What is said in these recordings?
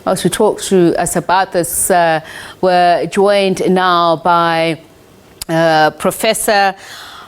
As we talk to us about this, we're joined now by Professor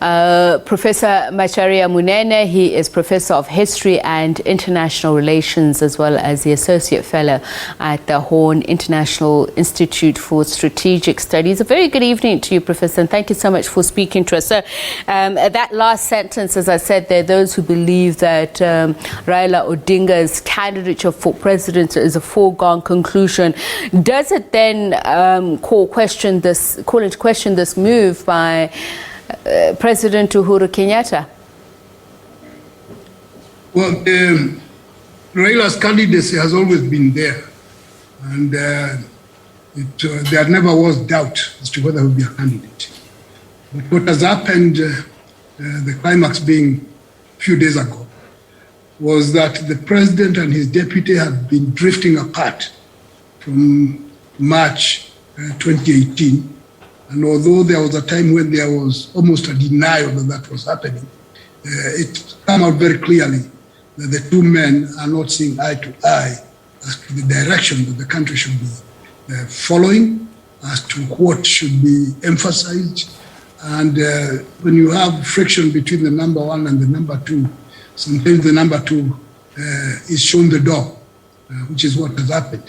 Macharia Munene. He is Professor of History and International Relations, as well as the Associate Fellow at the Horn International Institute for Strategic Studies. A very good evening to you, Professor, and thank you so much for speaking to us. So, that last sentence, as I said, there are those who believe that Raila Odinga's candidature for president is a foregone conclusion. Does it then call into question this move by President Uhuru Kenyatta? Well, Raila's candidacy has always been there, and there never was doubt as to whether he would be a candidate. But what has happened, the climax being a few days ago, was that the president and his deputy had been drifting apart from March 2018. And although there was a time when there was almost a denial that that was happening, it came out very clearly that the two men are not seeing eye to eye as to the direction that the country should be following, as to what should be emphasized. And when you have friction between the number one and the number two, sometimes the number two is shown the door, which is what has happened.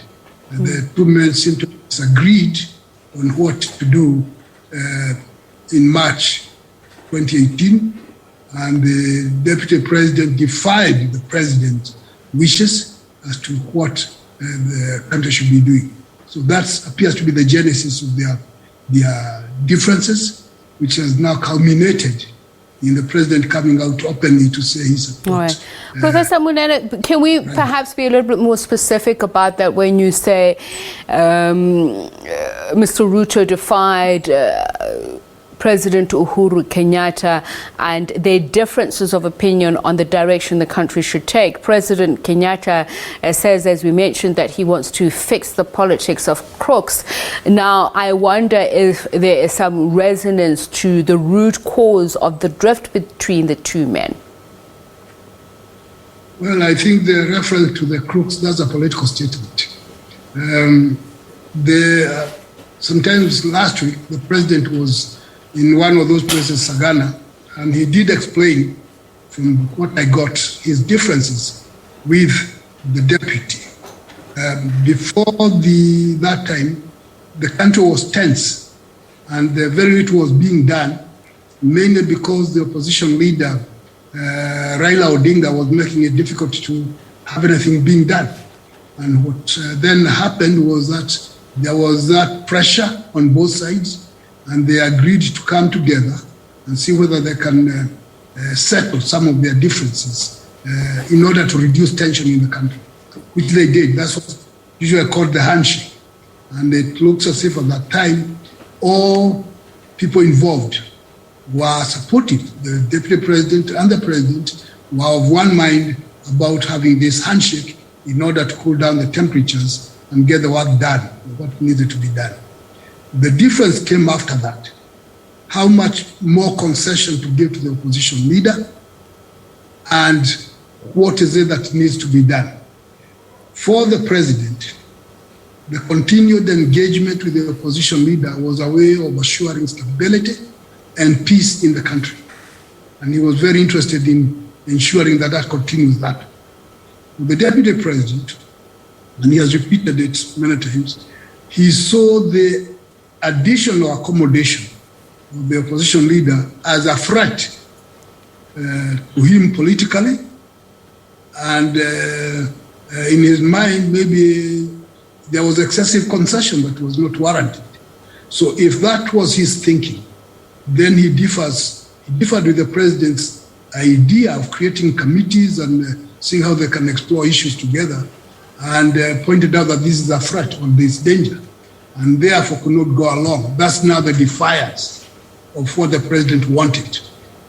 The two men seem to have disagreed on what to do in March 2018, and the deputy president defied the president's wishes as to what the country should be doing. So that appears to be the genesis of their differences, which has now culminated in the president coming out openly to say he supports. All right. Professor Munene, can we perhaps be a little bit more specific about that when you say Mr. Ruto defied President Uhuru Kenyatta and their differences of opinion on the direction the country should take? President Kenyatta says, as we mentioned, that he wants to fix the politics of crooks. Now, I wonder if there is some resonance to the root cause of the drift between the two men. Well, I think the reference to the crooks, that's a political statement. Sometimes last week, the president was in one of those places, Sagana, and he did explain, from what I got, his differences with the deputy. Before that time, the country was tense, and very little was being done, mainly because the opposition leader, Raila Odinga, was making it difficult to have anything being done. And what then happened was that there was that pressure on both sides, and they agreed to come together and see whether they can settle some of their differences in order to reduce tension in the country, which they did. That's what usually called the handshake. And it looks as if at that time, all people involved were supportive. The deputy president and the president were of one mind about having this handshake in order to cool down the temperatures and get the work done, what needed to be done. The difference came after that. How much more concession to give to the opposition leader, and what is it that needs to be done. For the president, the continued engagement with the opposition leader was a way of assuring stability and peace in the country. And he was very interested in ensuring that that continues that. With the deputy president, and he has repeated it many times, he saw the additional accommodation of the opposition leader as a threat to him politically, and in his mind, maybe there was excessive concession that was not warranted. So if that was his thinking, then he differed with the president's idea of creating committees and seeing how they can explore issues together, and pointed out that this is a threat or this danger, and therefore could not go along. That's now the defiance of what the president wanted.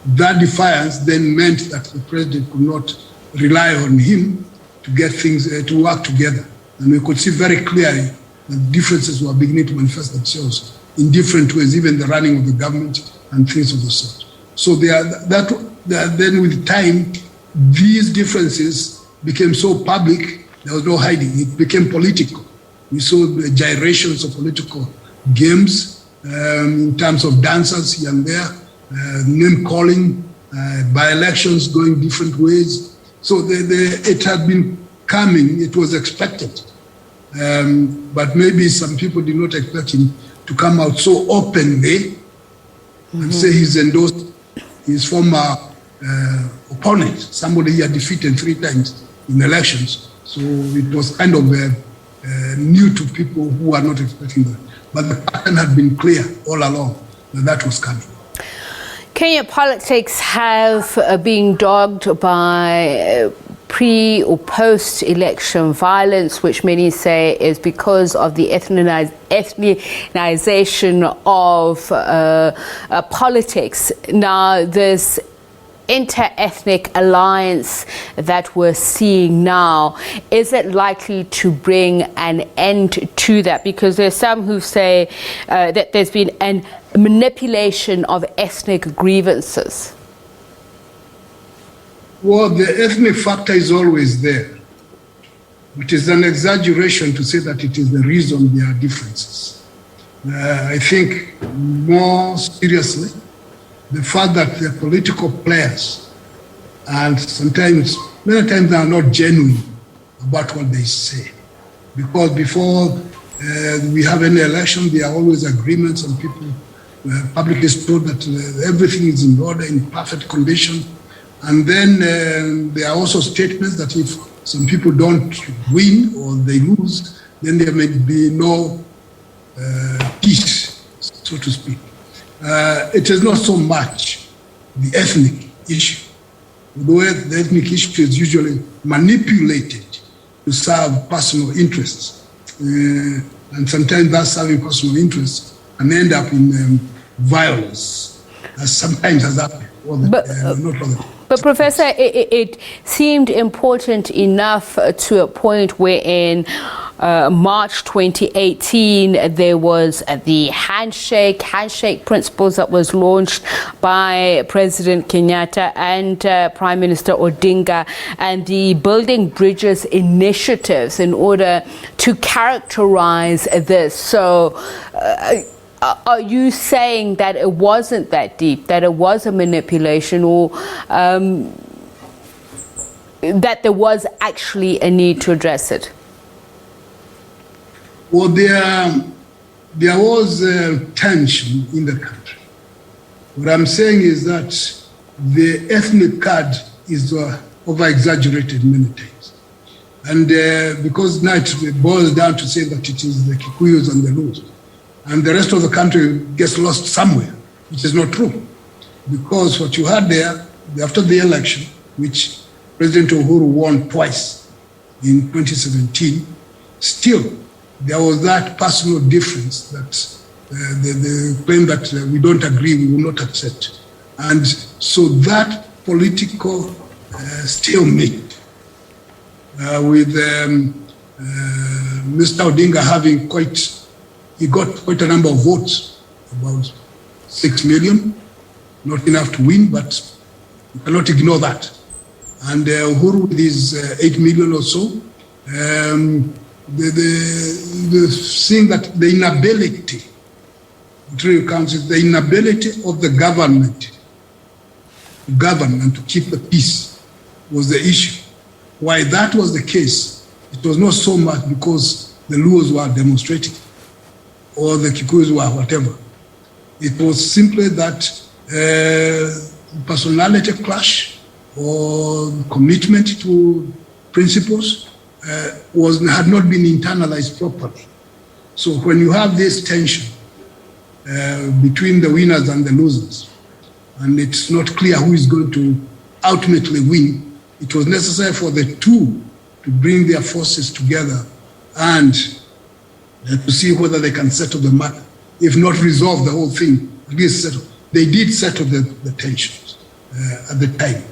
That defiance then meant that the president could not rely on him to get things to work together. And we could see very clearly that differences were beginning to manifest themselves in different ways, even the running of the government and things of the sort. So then with time, these differences became so public, there was no hiding. It became political. We saw the gyrations of political games in terms of dancers here and there, name calling, by-elections going different ways. So it had been coming, it was expected. But maybe some people did not expect him to come out so openly and say he's endorsed his former opponent, somebody he had defeated 3 times in elections. So it was kind of new to people who are not expecting that. But the pattern had been clear all along that was coming. Kenyan politics have been dogged by pre or post-election violence, which many say is because of the ethnicization of politics. Now, this inter-ethnic alliance that we're seeing now, is it likely to bring an end to that? Because there's some who say that there's been a manipulation of ethnic grievances. Well, the ethnic factor is always there. It is an exaggeration to say that it is the reason there are differences. I think more seriously, the fact that the political players, and many times they are not genuine about what they say. Because before we have any election, there are always agreements and people publicly told that everything is in order, in perfect condition. And then there are also statements that if some people don't win or they lose, then there may be no peace, so to speak. It is not so much the ethnic issue. The ethnic issue is usually manipulated to serve personal interests. And sometimes that serving personal interests can end up in violence, as sometimes has happened. Not all the time. But Professor, it seemed important enough to a point where in March 2018, there was the handshake principles that was launched by President Kenyatta and Prime Minister Odinga, and the Building Bridges initiatives in order to characterize this. So are you saying that it wasn't that deep, that it was a manipulation, or that there was actually a need to address it? Well, there was tension in the country. What I'm saying is that the ethnic card is over-exaggerated many times. And because now it boils down to say that it is the Kikuyus and the Lus, and the rest of the country gets lost somewhere, which is not true. Because what you had there, after the election, which President Uhuru won twice in 2017, still there was that personal difference that the claim that we don't agree, we will not accept. And so that political stalemate with Mr. Odinga having he got quite a number of votes, about 6 million, not enough to win, but you cannot ignore that. And Uhuru with his 8 million or so, the seeing that the inability, the inability of the government to govern and to keep the peace was the issue. Why that was the case, it was not so much because the Luos were demonstrating or the Kikuyus were whatever. It was simply that personality clash or commitment to principles had not been internalized properly. So when you have this tension between the winners and the losers, and it's not clear who is going to ultimately win, it was necessary for the two to bring their forces together and to see whether they can settle the matter. If not resolve the whole thing, at least settle. They did settle the tensions at the time.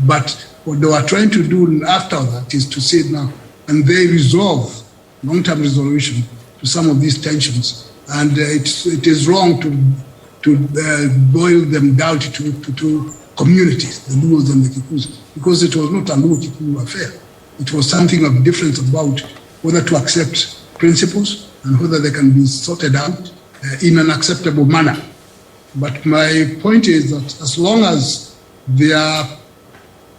But what they were trying to do after that is to say now, and they resolve long-term resolution to some of these tensions. And it is wrong to boil them down to two communities, the Luos and the Kikuyus, because it was not a Luo-Kikuyu affair. It was something of difference about whether to accept principles and whether they can be sorted out in an acceptable manner. But my point is that as long as there are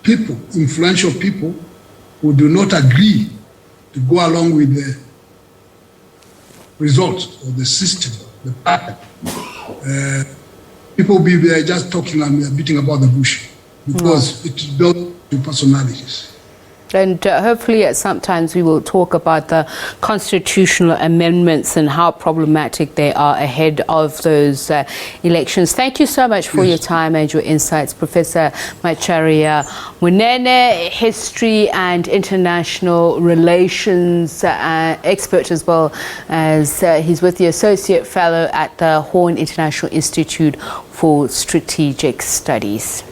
people, influential people, who do not agree to go along with the results or the system, the pattern, people will be there just talking and beating about the bush because it's built to personalities. And hopefully at some times we will talk about the constitutional amendments and how problematic they are ahead of those elections. Thank you so much for your time and your insights, Professor Macharia Munene, history and international relations expert, as well as he's with the Associate Fellow at the Horn International Institute for Strategic Studies.